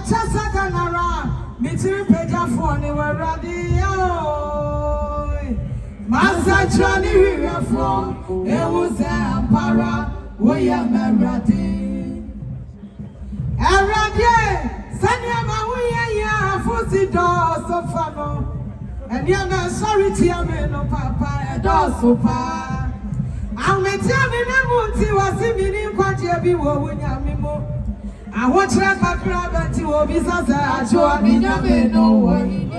Achasaganara, Mitri Peja for the radio. Master Johnny Riverflow, it was a para, we are married. Arabia, Sanyama, we are Fusi doors of Fano, and you're sorry to your man, no papa, a door so far. I'll make you was in Quatia when Yamimo. I watch like a crab and you will be Sasa, Joa, no one.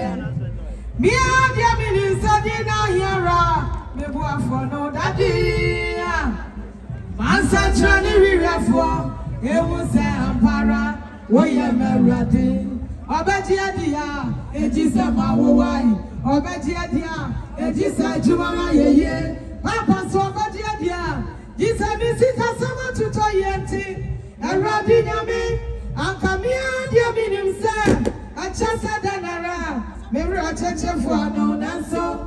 Me and Yamin Sadina Yara, me boy for no daddy. Master Johnny Riverflow, it was a para, we are married. Obedia, it is a Mawai, Obedia, it is a Jumana ye. Papa so Obedia, this a visit a summer to Toyenti, and Radinami, and Camille, dear Minim, sir, and Chasa Danara. Maybe I check for no answer.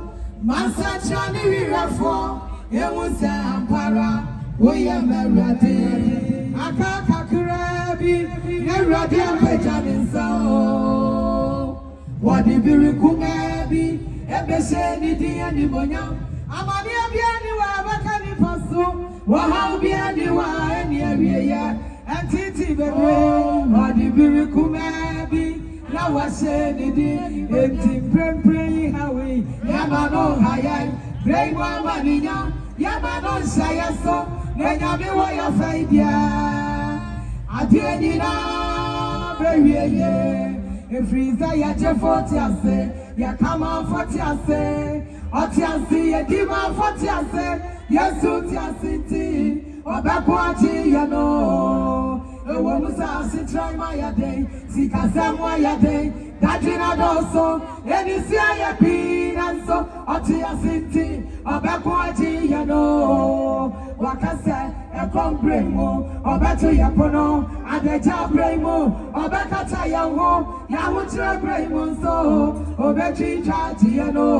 Master Johnny Riverflow, it was a para, we are married. Akaka Kurabi, never dear Benjamin so. What did you be? Ever say anything anymore? Amadia Bianiwa, Bakani Paso, Wahal Bianiwa, any area, and Titi Baby, what did you be? Now I say the day, empty praying Hawaii, Yamano Hayai, Bray Mamania, Yamano Sayaso, Nayami Waya Fadia. I did not baby, if Rizaya Jeff40, ya come on 40, Otiasi, a diva 40, yes, Otiasi, or Bakwati, you know. A woman's house, try my day, see Casamaya day, that did not also, any CIA and so, Otiasi, or Bakwati, you know. What I said, a compremo, or better Yapono, and the Jabremo, or better Yaho, Yamutra Bremo, so, or better Jatiano.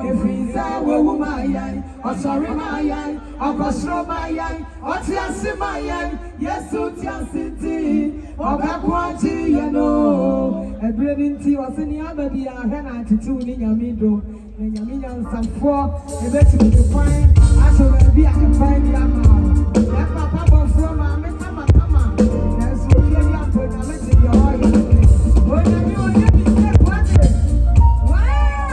If he's a woman, or sorry, my eye, or Costro, my eye, or Tiasi, my eye, yes, so Tiasi, or Bakwati, you know. A brilliant tea was in the Abadi, I had 92 in your middle. And you mean some four, a better to find, I shall be I can find the amount. That papa from my Metama, that's what you're young for, I'm letting your oil. When you let me say what? Wow!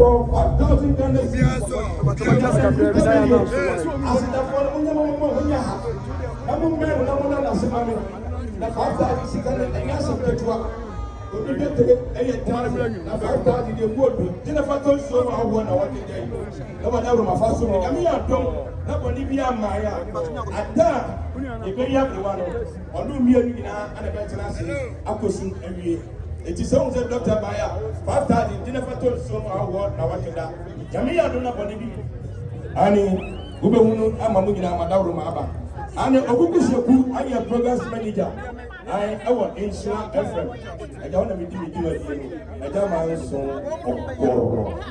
for 5,000 Ghana cedis. It is on the Dr. Basaaa 5,000 dinner for told so award now what that. Jamia do not believe it. Ani Ubunu Amamuna Madaru Maba. And Obofour, I am progress manager. I want insurance FM. I don't want to be doing it. I don't want to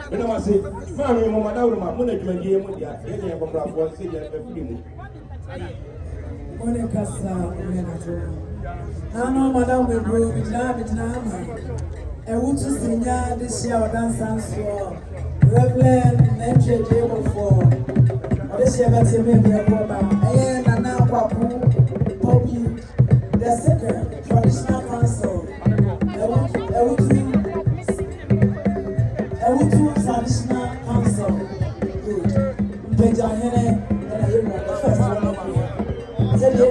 when I say, Family Madaru Mamuna, you and you, you have a problem. Say that Nano madam we bro bitna e wutu sinya this year dance for Reverend Obofour this year that you may be a problem nana kwapu Poku the second traditional council e wutu traditional council good Benjamin and I the first one of you said you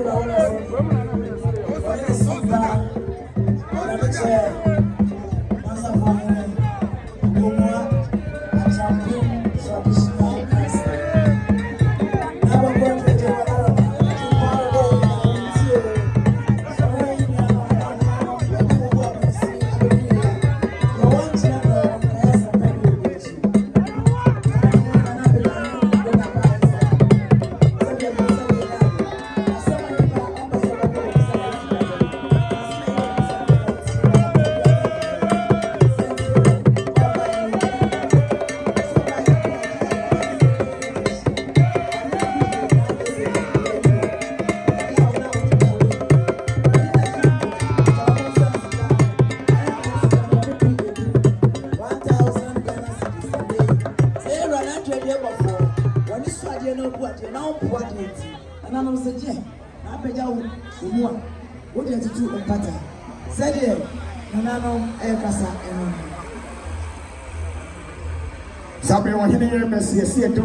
Sabe wahine Messi do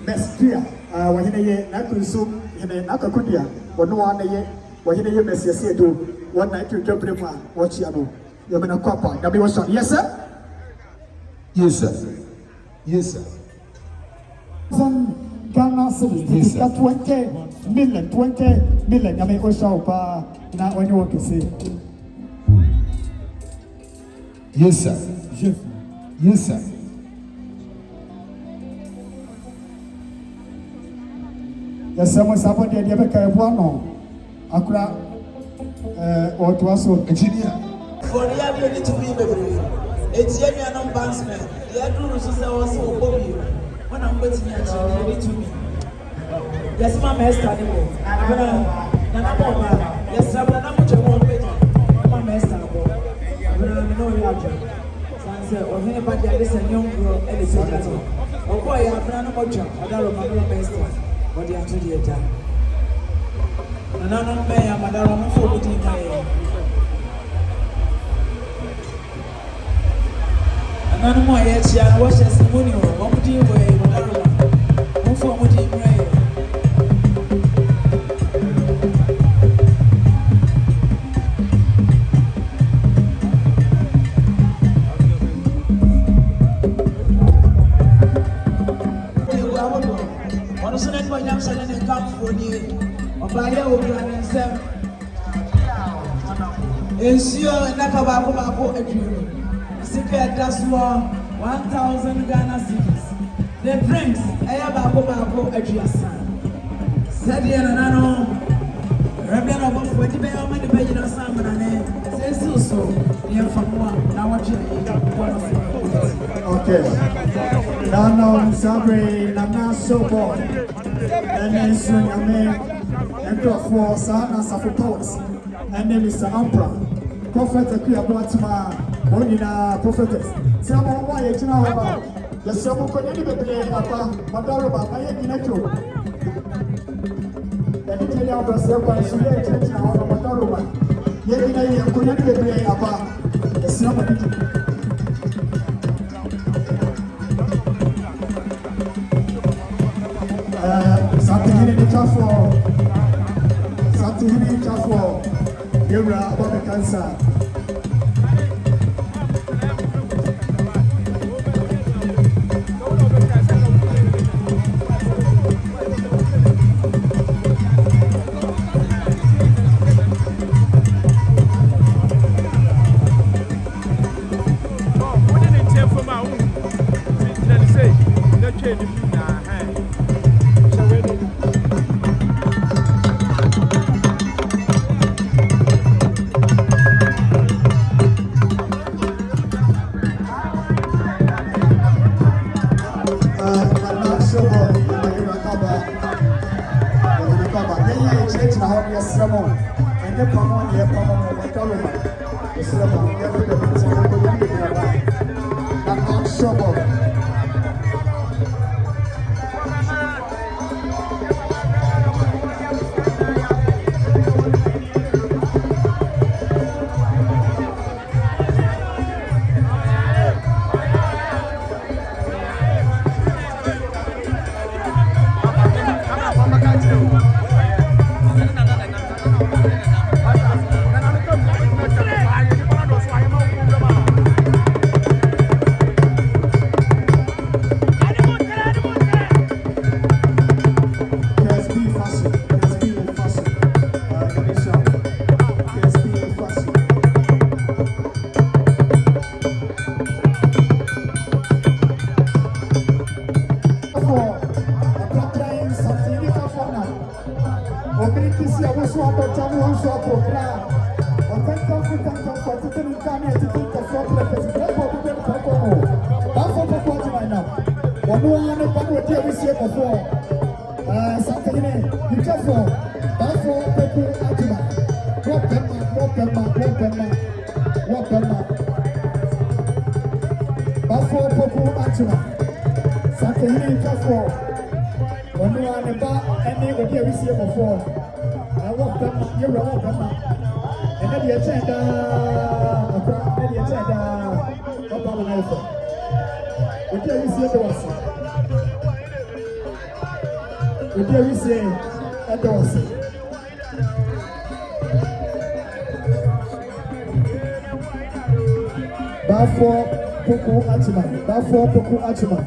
Messia wahine na kunso hine na kakudia wono wana ye wahine Messi do one night to jump them watch you you been a copper that be was yes sir yes sir yes sir some Ghana cedis 20 million I mean also pa na when you want to say yes sir yes sir yes someone support the other guy one akura or to us engineer for the ability to be baby it's genuine banksman the other rules is also Poku when I'm waiting at you to me yes my master Nana Boba yes I'm not much more my master when I know you are Sansa or anybody is a young girl and it's a oh boy I'm not much I don't remember my master what they are to the attack. And I don't pay a madam for putting my and I don't know yet. I watch a ceremonial. What would you weigh? What for would you pray? Ensure Nakabako Adrian. Secret that's 1,000 Ghana cedis. The drinks, Ayabako Adrian. Sadia Nano, Reverend Obofour, the Bayer, the Bayer Salmon, and says so. Near from one, now what you okay. Nano Sabre, Nana Sobo, and then soon I mean, and for Sana Safu Powers, and then Mr. Ampra. Prophet Akuyabuatima, Bonina, prophetess. Someone why you know about the Samu Konani, Papa, Madaroba, I am in a joke. The Italian Brazil by Sudan, Madaroba. Yet in a Konani, Papa, the Samu. Something in the tough for. Something in the tough for. You're about the cancer. Basaaa Poku Atuma. Something in for. When you are the bar and they will be here before. I walk them, you walk them. And then the agenda, the agenda, what about an alpha? We tell you see the was. We tell you say at the was. Basaaa Poku Atuma. Basaaa Poku Atuma.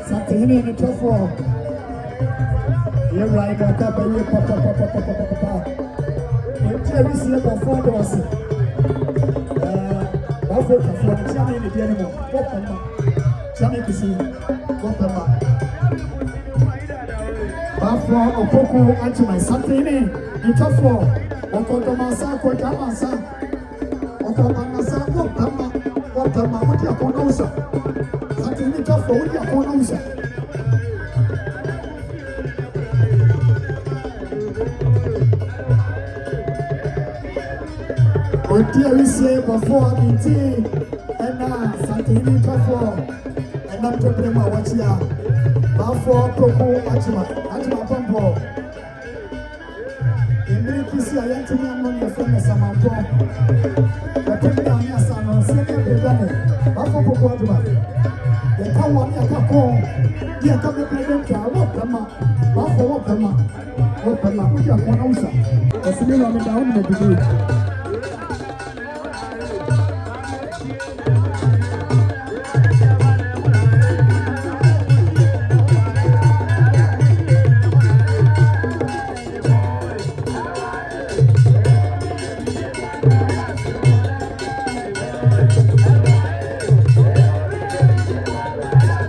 Something in the top four. You're right, papa. You tell me see before the was. Basaaa for the channel in the animal. Channel to see. Basaaa Poku Atuma. Something in the top four. Okotomasa, Kotamasa. Okotomasa, Kotama. Kotama, what you are going to say? Something in the top four. What you are going to say? Dear, we say before the tea, and now something in the for, and not to bring my watch here. Basaaa Poku Atuma Bumbo. In the PC, I am to me among your friends, some of them. But put me on your son, and say, Basaaa Poku Atuma. They come on your cocoa, dear, come to play them, walk them up. Basaaa walk them up. Walk them up with your pronouncer. As you know, down the beginning.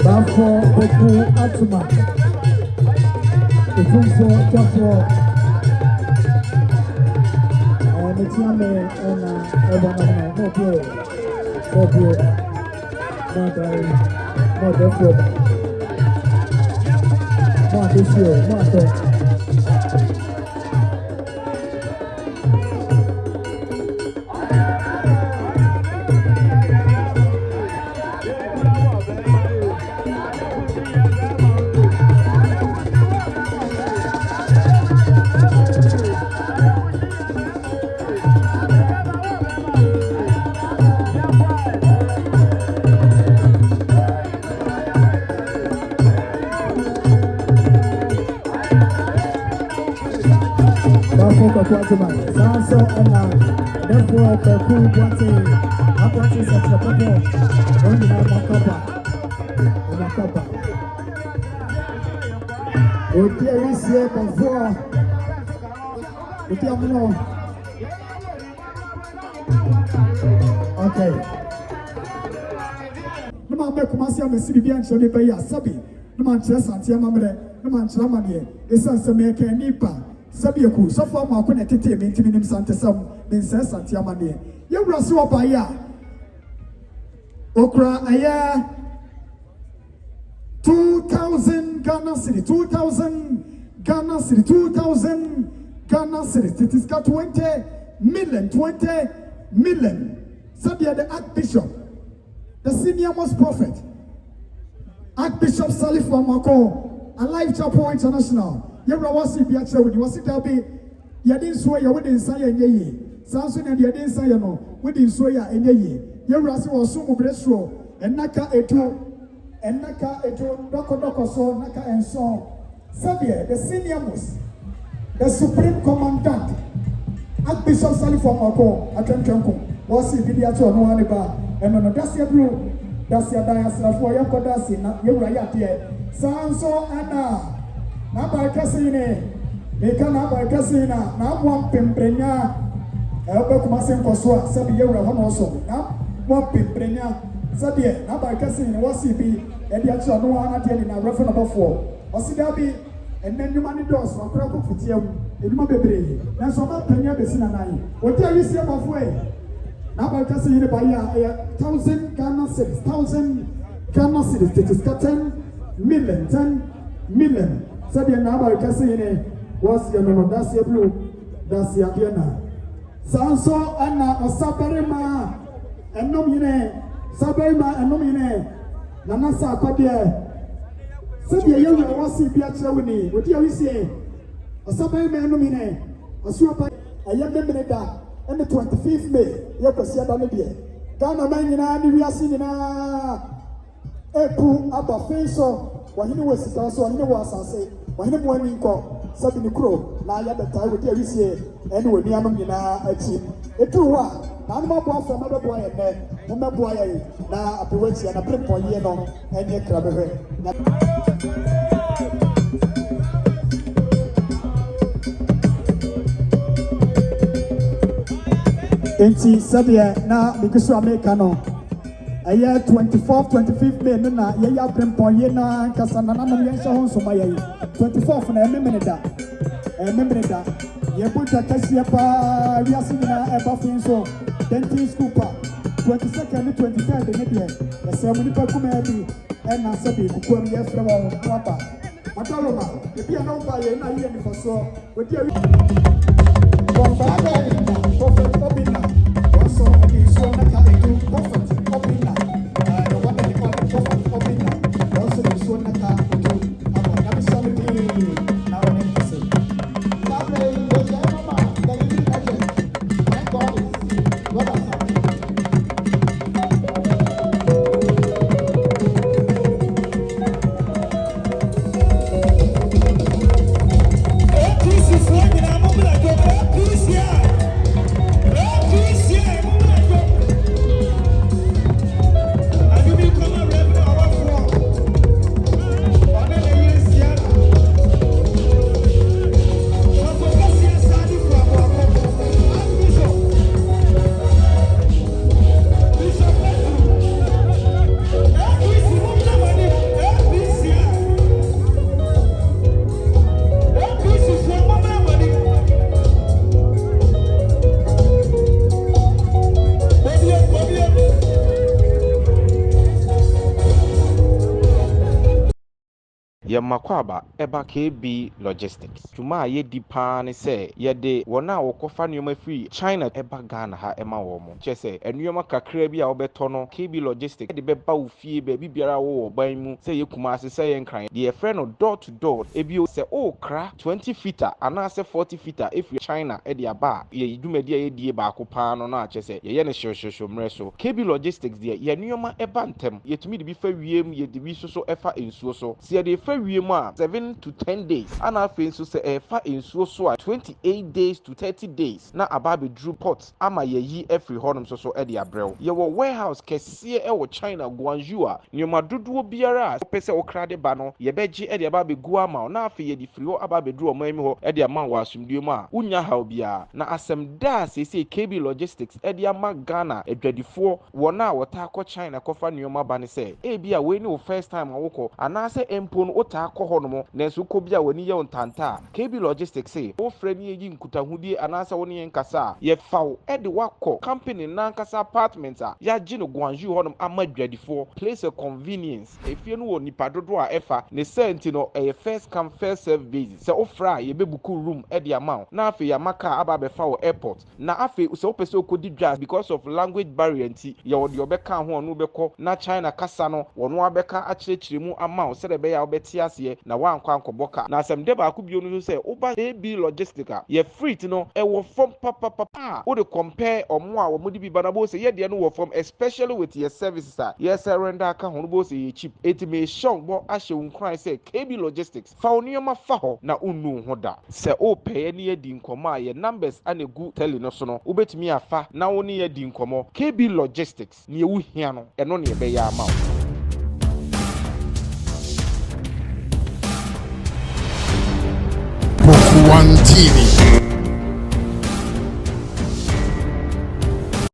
Basaaa Poku Atuma. It's also tough for the Tiame and Obama. More pure, more therefore. More this year, more Kwatuma. So and therefore Poku wanting appointing such a couple on the Makapa. Okay, we see before. Okay. No man make Kumasi and Missy Bian Shoni Bay Sabi. No man chess and Tiamamre, no man Chlamani, it's a Sameka Nipa. Sabiaku, so far more connected to me to Minim Santa Sam, Vincent Santiamani. You Rasu Baya Okra Aya 2,000 Ghana City, 2,000 Ghana City, 2,000 Ghana City. It is got 20 million. So they are the Archbishop, the senior most prophet, Archbishop Salif Wamako, Alive Chapel International. You was it Biacha with you was it be you didn't swear you wouldn't say ye. Samson and you didn't say no, wouldn't swear in ye. You was so breastro and Naka eto Doko so Naka and so. Sabia, the senior most, the supreme commandant, Archbishop Salif Wamako, Atemchanko, was it Biacha no Aniba, and on a Dacia Blue, Dacia Dias for Yakodasi, you right here. Sanso Anna. Na ba kasine meka na ba kasine na mo pemprenya ebe kuma se nkoso a sabi yewra ho no so na mo pemprenya sabi na ba kasine wasi bi e dia chi ono ana de ni na refa na bofo osida bi enenuma ni dos akura ko fitia mu enuma bebre na so ba penya be sina nai oti ayi se bofo e na ba kasine ba ya 1,000 Ghana cedis 1,000 Ghana cedis it is 10 million said the number Cassini was your no Dacia Blue, Dacia Diana. Sanso Anna or Sabarima and Nomine, Sabarima and Nomine, Nanasa Padia. Said the young was in Piachavini, what do you say? A Sabarima and Nomine, a swap, a young member, and the 25th May, Yokosia Danibia. Ghana Manina, Niviasina, Epu, Abba Faso. When he was also on the was I say, when he went in call, Sabine Crow, now you have the time with every year, and when you are not a team. A true one, none more boy from another boy and then, no more boy, now a poetry and a print for year on, and your club. Enti Sabia now because you are making a year 24th, 25th May, Nana, Yaya Prempon, Yena, Casanana, Yansha, so my 24th, and I remember that. Yabuta Cassiapa, Yasina, Ebuffin, so, Dentin Scooper, 22nd and 23rd, the Nidia, the ceremony Poku, and Nasabi, who come here from Papa. Mataroma, if you are not by a year for so, with your prophet Obina, also, and you saw Naka, prophet. Yamakwaba eba KB Logistics. Tuma ye di pan say ye de wona wokofa nyoma free China eba Ghana ha ema womo. Che say enyoma kakra bi a obeto no KB Logistics de beba wo fie be bibiara wo ban mu say ye kumase say ye nkran. De friend no door to door ebi say o kra 20 feet ana say 40 feet if China e de aba ye dumadi ye die ba ko pan no na che say ye ne hwehwehwe mre so. KB Logistics de ye nyoma eba ntem. Ye tumi de bi fa wiem ye de bi so efa ensuo so. Se ye de fa wie mu a 7 to 10 days ana afei nso sɛ ɛfa nsuo so a 28 days to 30 days na aba abɛduru port ama yɛyi afiri hɔnom so ɛde abrɛw yɛwɔ warehouse kɛseɛ ɛwɔ China Guangzhou a nneɛma dodoɔ biara a wopɛ sɛ wokra de ba no yɛbɛgye ɛde aba abɛgu ama wo na afei yɛde firi hɔ aba abɛduru ɔman mi hɔ ɛde ama wɔ asomdue mu a wonya haw biara na asɛm da a seesei KB Logistics ɛde ama Ghana adwadifoɔ wɔn a wɔtaa kɔ China kɔfa nneɛma ba ne sɛ ebi a wei ne wo first time a wokɔ anaasɛ mpo no wotaa kɔ hɔ nom nanso wokɔ bi a w'ani yɛ wo ntanta a KB Logistics se wofrɛ ne yɛyi nkutahodie anaasɛ wo ne yɛn nkasa a yɛfa wo ɛde wakɔ company nankasa apartment a yɛagye no Guangzhou hɔnom ama adwadifoɔ place of convenience efie no wɔ nipa dodoɔ a ɛfa ne sɛ nti no ɛyɛ first come first serve basis sɛ wofrɛ a yɛbɛbuku room ɛde ama wo na afei yɛama car aba abɛfa wo airport na afei sɛ wopɛ sɛ wokɔdi dwa because of language barrier nti yɛwɔ deɛ ɔbɛka ho ɔno bɛkɔ na China kasa no wɔno abɛka akyerɛkyerɛ mu ama wo sɛdeɛ ɛbɛyɛ a wobɛte aseɛ na woankɔ ankɔbɔ ka na asɛm de baako bio no so sɛ woba AB Logistic a yɛ freight no ɛwɔ fam papapapa a wode compare ɔmo a wɔmode bi ba na bɔ sɛ yɛdeɛ no wɔ fam especially with your services a yɛsɛ render aka ho no bɔ sɛ yɛ cheap eti me hyɛn bɔ ahyɛ wo nkran sɛ KB Logistics fa wo nneɛma fa hɔ na wonnu ho da sɛ wopɛɛ ne yɛdi nkɔmmɔ a yɛ numbers ane gu tele no so no wobɛtumi afa na wo ne yɛdi nkɔmmɔ KB Logistics ne ɛwo hia no ɛno ne ɛbɛyɛ ama wo Poku One TV.